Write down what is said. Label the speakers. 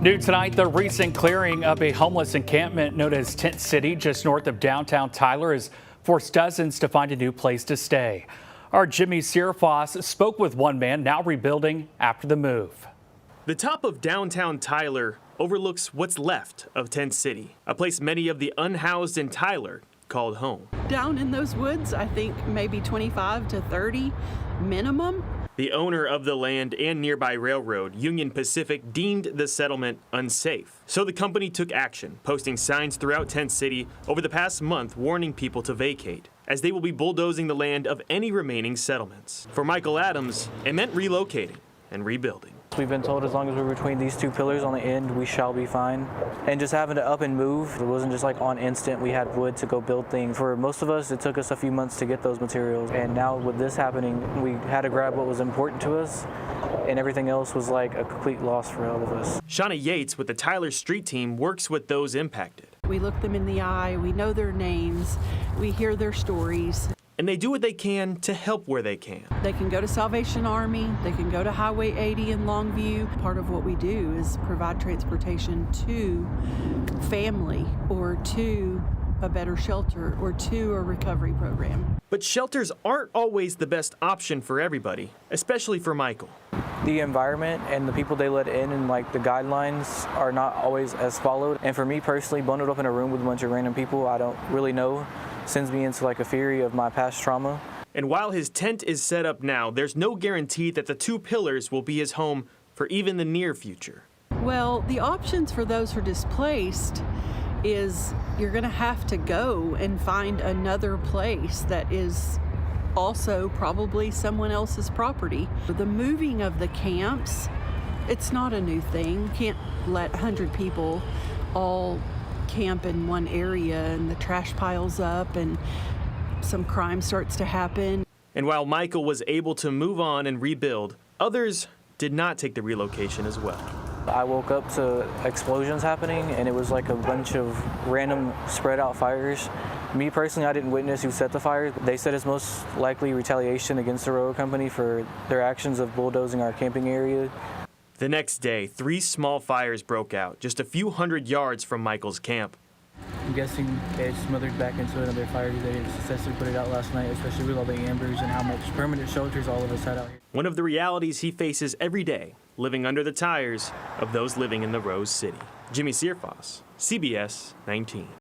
Speaker 1: New tonight, the recent clearing of a homeless encampment known as Tent City just north of downtown Tyler has forced dozens to find a new place to stay. Our Jimmy Sierfoss spoke with one man now rebuilding after the move.
Speaker 2: The top of downtown Tyler overlooks what's left of Tent City, a place many of the unhoused in Tyler called home.
Speaker 3: Down in those woods, I think maybe 25 to 30 minimum.
Speaker 2: The owner of the land and nearby railroad, Union Pacific, deemed the settlement unsafe. So the company took action, posting signs throughout Tent City over the past month warning people to vacate, as they will be bulldozing the land of any remaining settlements. For Michael Adams, it meant relocating and rebuilding.
Speaker 4: We've been told as long as we're between these two pillars on the end, we shall be fine. And just having to up and move, it wasn't just like on instant, we had wood to go build things. For most of us, it took us a few months to get those materials. And now with this happening, we had to grab what was important to us, and everything else was like a complete loss for all of us.
Speaker 2: Shauna Yates with the Tyler Street Team works with those impacted.
Speaker 3: We look them in the eye, we know their names, we hear their stories.
Speaker 2: And they do what they can to help where they can.
Speaker 3: They can go to Salvation Army, they can go to Highway 80 in Longview. Part of what we do is provide transportation to family or to a better shelter or to a recovery program.
Speaker 2: But shelters aren't always the best option for everybody, especially for Michael.
Speaker 4: The environment and the people they let in and like the guidelines are not always as followed. And for me personally, bundled up in a room with a bunch of random people I don't really know sends me into like a fury of my past trauma.
Speaker 2: And while his tent is set up now, there's no guarantee that the two pillars will be his home for even the near future.
Speaker 3: Well, the options for those who are displaced is you're going to have to go and find another place that is also probably someone else's property. The moving of the camps, it's not a new thing. You can't let 100 people all camp in one area and the trash piles up and some crime starts to happen.
Speaker 2: And while Michael was able to move on and rebuild, others did not take the relocation as well.
Speaker 4: I woke up to explosions happening and it was like a bunch of random spread out fires. Me personally, I didn't witness who set the fire. They said it's most likely retaliation against the railroad company for their actions of bulldozing our camping area.
Speaker 2: The next day, 3 small fires broke out just a few hundred yards from Michael's camp.
Speaker 4: I'm guessing they smothered back into another fire. They didn't successfully put it out last night, especially with all the ambers and how much permanent shelters all of us had out here.
Speaker 2: One of the realities he faces every day, living under the tires of those living in the Rose City. Jimmy Sierfoss, CBS 19.